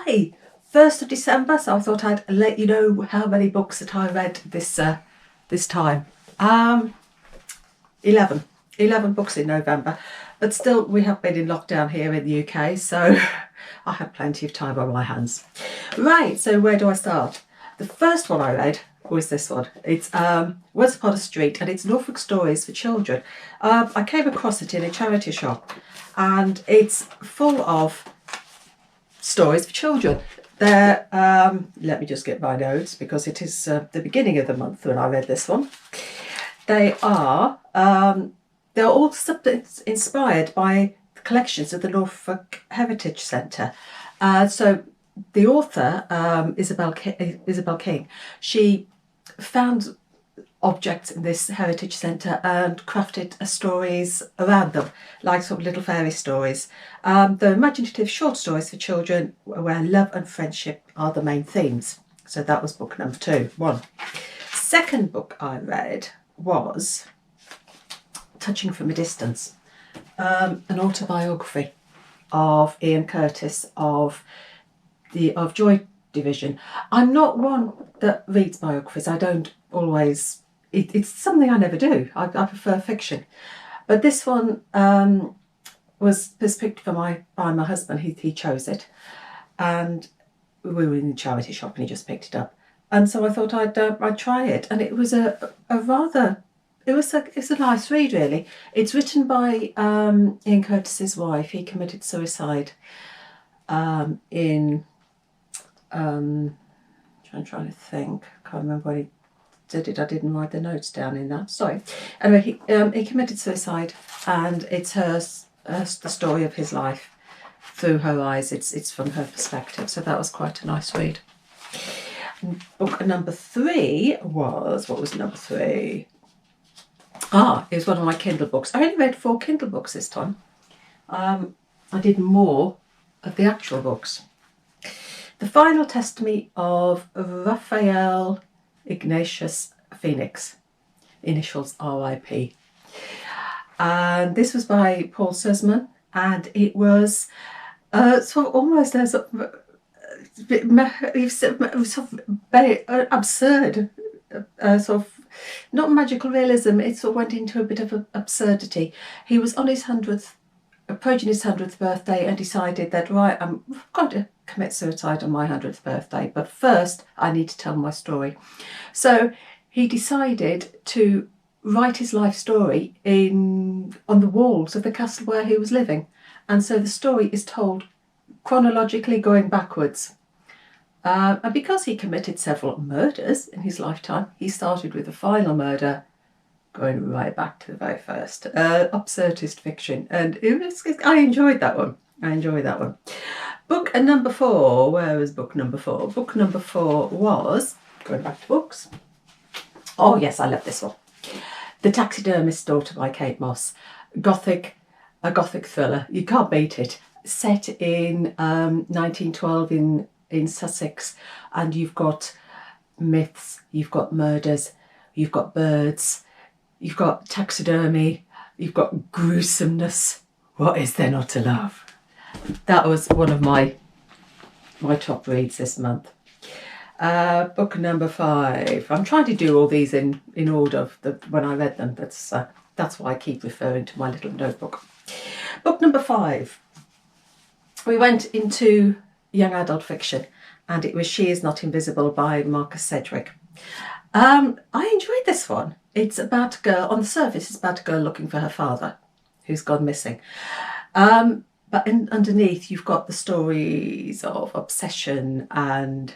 Yay! 1st of December, so I thought I'd let you know how many books that I read this time. 11 books in November, but still we have been in lockdown here in the UK, so I had plenty of time on my hands. Right, so where do I start? The first one I read was this one. It's Once Upon a Street, and it's Norfolk Stories for Children. I came across it in a charity shop, and it's full of stories for children. They're, let me just get my notes, because it is the beginning of the month when I read this one. They're all inspired by the collections of the Norfolk Heritage Centre. So the author, Isabel King, she found objects in this heritage centre and crafted stories around them, like sort of little fairy stories. They're imaginative short stories for children where love and friendship are the main themes. So that was book number 2. Second book I read was Touching from a Distance, an autobiography of Ian Curtis of Joy Division. I'm not one that reads biographies. I don't always. It's something I never do. I prefer fiction, but this one was picked by my husband. He chose it, and we were in the charity shop, and he just picked it up. And so I thought I'd try it, and it was a nice read, really. It's written by Ian Curtis's wife. He committed suicide I'm trying to think. I can't remember when he did it. I didn't write the notes down in that. Sorry. Anyway, he committed suicide, and it's the story of his life through her eyes. It's from her perspective. So that was quite a nice read. Book number 3 was, what was number 3? It was one of my Kindle books. I only read 4 Kindle books this time. I did more of the actual books. The Final Testimony of Raphael Ignatius Phoenix, initials RIP. And this was by Paul Sussman, and it was sort of almost as very absurd, sort of not magical realism. It sort of went into a bit of absurdity. He was on his 100th, approaching his 100th birthday, and decided that, right, I'm going to commit suicide on my 100th birthday, but first I need to tell my story. So he decided to write his life story on the walls of the castle where he was living, and so the story is told chronologically going backwards. And because he committed several murders in his lifetime, he started with the final murder going right back to the very first. Absurdist fiction, and I enjoyed that one. Book number 4. Where was book number 4? Book number 4 was, going back to books. Oh yes, I love this one. The Taxidermist Daughter by Kate Moss. A Gothic thriller. You can't beat it. Set in 1912 in Sussex, and you've got myths, you've got murders, you've got birds, you've got taxidermy, you've got gruesomeness. What is there not to love? That was one of my top reads this month. Book number 5. I'm trying to do all these in order when I read them. That's why I keep referring to my little notebook. Book number 5. We went into young adult fiction, and it was She Is Not Invisible by Marcus Sedgwick. I enjoyed this one. It's about a girl, on the surface, it's about a girl looking for her father who's gone missing. But underneath, you've got the stories of obsession and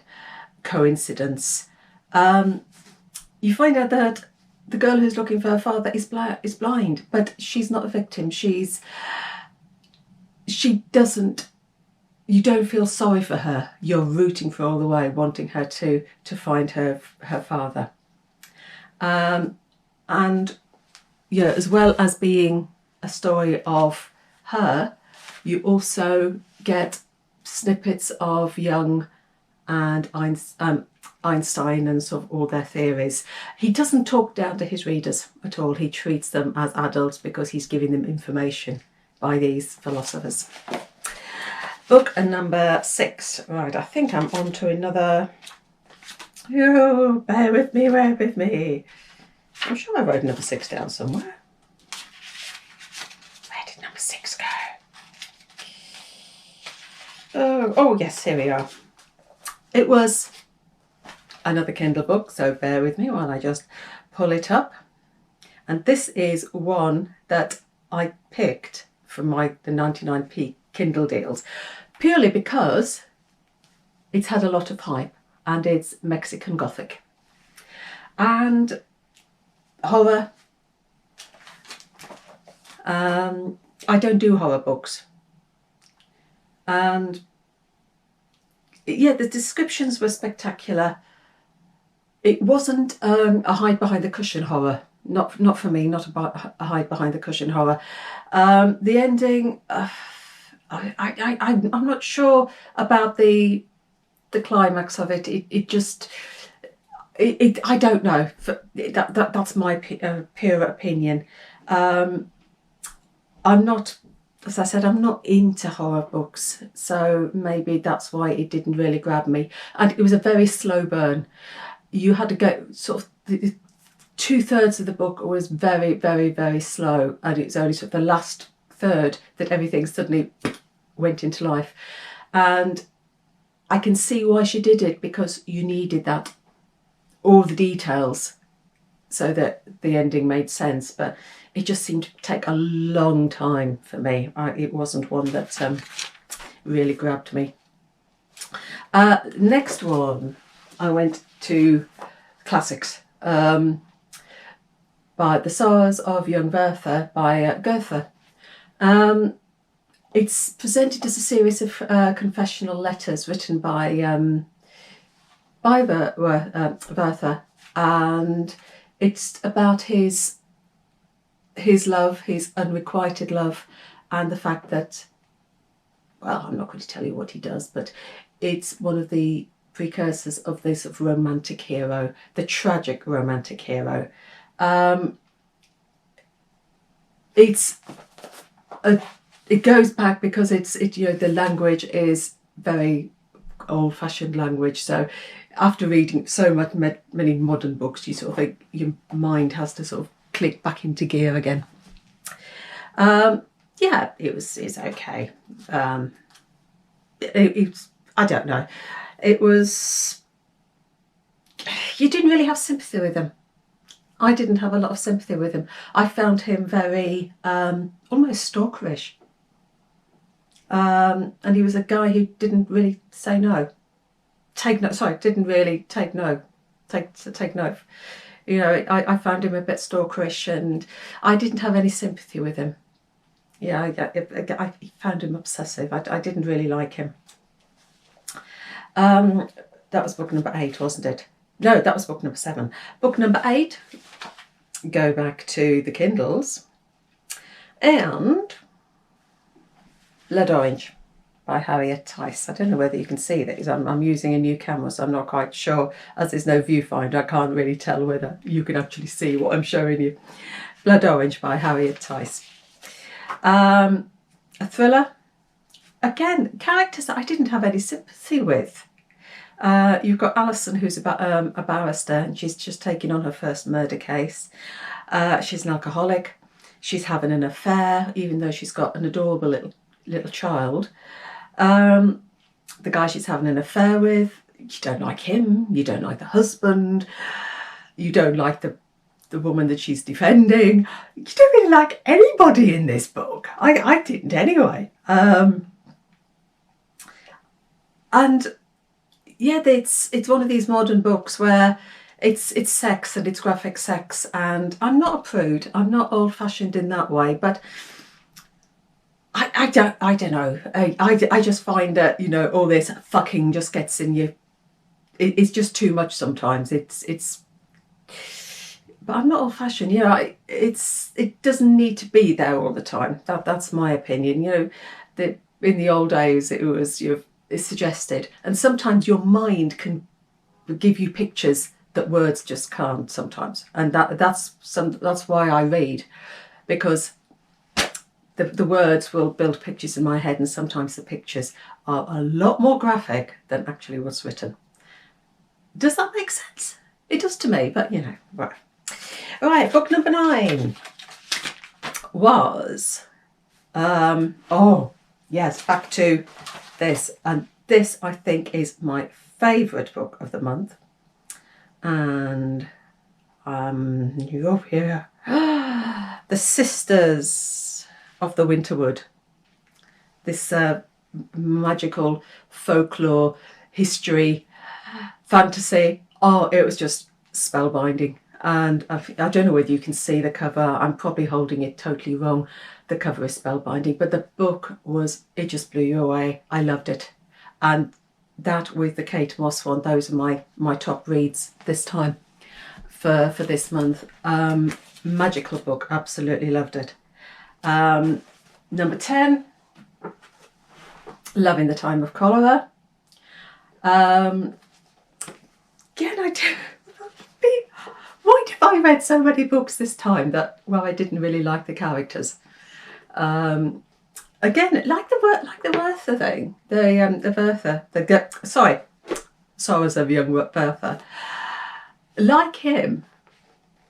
coincidence. You find out that the girl who's looking for her father is blind, but she's not a victim. You don't feel sorry for her. You're rooting for her all the way, wanting her to find her father. And yeah, as well as being a story of her, you also get snippets of Jung and Einstein and sort of all their theories. He doesn't talk down to his readers at all. He treats them as adults because he's giving them information by these philosophers. Book number 6. Right, I think I'm on to another. Oh, bear with me, bear with me. I'm sure I wrote number 6 down somewhere. Where did number 6 go? Oh yes, here we are. It was another Kindle book, so bear with me while I just pull it up. And this is one that I picked from the 99p Kindle deals, purely because it's had a lot of hype and it's Mexican Gothic. And horror. I don't do horror books. And yeah, the descriptions were spectacular. It wasn't a hide behind the cushion horror. Not for me, not a hide behind the cushion horror. The ending, I'm not sure about the climax of it. It just, I don't know. That's my pure opinion. I'm not, as I said, I'm not into horror books, so maybe that's why it didn't really grab me. And it was a very slow burn. You had to go sort of 2/3 of the book was very, very, very slow, and it's only sort of the last third that everything suddenly went into life. And I can see why she did it, because you needed that, all the details, so that the ending made sense. But it just seemed to take a long time for me. It wasn't one that really grabbed me. Next one, I went to classics. By The Sorrows of Young Werther by Werther. It's presented as a series of confessional letters written by Werther, and it's about his love, his unrequited love, and the fact that, well, I'm not going to tell you what he does, but it's one of the precursors of this sort of romantic hero, the tragic romantic hero. It goes back because the language is very old-fashioned language. So after reading so many modern books, you sort of think your mind has to sort of click back into gear again. Yeah, it's okay. I don't know. It was, you didn't really have sympathy with him. I didn't have a lot of sympathy with him. I found him very almost stalkerish. And he was a guy who didn't really say no. Didn't really take no. Take no. You know, I found him a bit stalkerish, and I didn't have any sympathy with him. Yeah, I found him obsessive. I didn't really like him. That was book number 8, wasn't it? No, that was book number 7. Book number 8, go back to the Kindles, and Blood Orange by Harriet Tice. I don't know whether you can see that. I'm using a new camera, so I'm not quite sure. As there's no viewfinder, I can't really tell whether you can actually see what I'm showing you. Blood Orange by Harriet Tice. A thriller. Again, characters that I didn't have any sympathy with. You've got Alison, who's a barrister, and she's just taking on her first murder case. She's an alcoholic. She's having an affair, even though she's got an adorable little child. The guy she's having an affair with, you don't like him, you don't like the husband, you don't like the woman that she's defending. You don't really like anybody in this book. I didn't anyway. And yeah, it's one of these modern books where it's sex, and it's graphic sex, and I'm not a prude. I'm not old-fashioned in that way, but I don't know. I just find that, you know, all this fucking just gets in you. It's just too much sometimes. It's. But I'm not old-fashioned. You know, it doesn't need to be there all the time. That's my opinion. You know, in the old days it was it's suggested, and sometimes your mind can give you pictures that words just can't sometimes, and that's why I read, because the words will build pictures in my head, and sometimes the pictures are a lot more graphic than actually what's written. Does that make sense? It does to me, but you know, right. All right, book number 9 was, oh yes, back to this, and this I think is my favourite book of the month, and you're here. The Sisters of the Winterwood. This magical folklore, history, fantasy. Oh, it was just spellbinding. And I don't know whether you can see the cover. I'm probably holding it totally wrong. The cover is spellbinding, but the book was, it just blew you away. I loved it. And that with the Kate Moss one, those are my top reads this time for this month. Magical book, absolutely loved it. Number 10, Loving the Time of Cholera. Again, I do. Why have I read so many books this time that, well, I didn't really like the characters? Again, like the Werther thing, the Werther, Sorrows of Young Werther. Like him,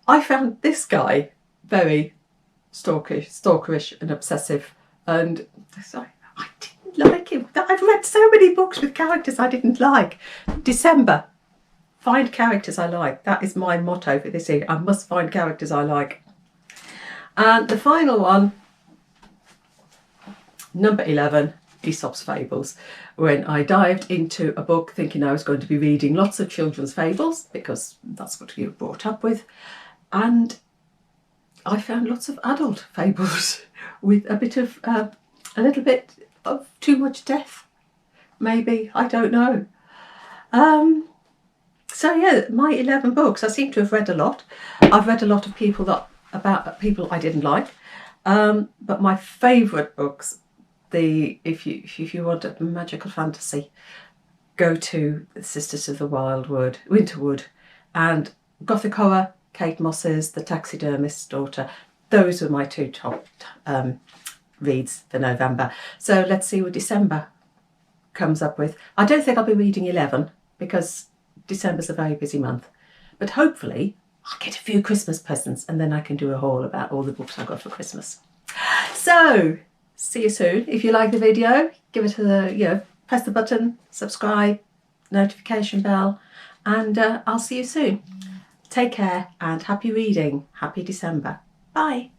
I found this guy very stalkerish and obsessive, and sorry, I didn't like him. I've read so many books with characters I didn't like. December. Find characters I like. That is my motto for this year. I must find characters I like. And the final one, number 11, Aesop's Fables, when I dived into a book thinking I was going to be reading lots of children's fables, because that's what you're brought up with. And I found lots of adult fables with a little bit of too much death. Maybe, I don't know. So yeah, my 11 books. I seem to have read a lot. I've read a lot of about people I didn't like. But my favourite books, if you want a magical fantasy, go to The Sisters of the Winterwood, and Gothic horror, Kate Moss's The Taxidermist Daughter. Those were my 2 top reads for November. So let's see what December comes up with. I don't think I'll be reading 11 because December's a very busy month, but hopefully I'll get a few Christmas presents and then I can do a haul about all the books I got for Christmas. So see you soon. If you like the video, give it press the button, subscribe, notification bell, and I'll see you soon. Take care and happy reading. Happy December. Bye.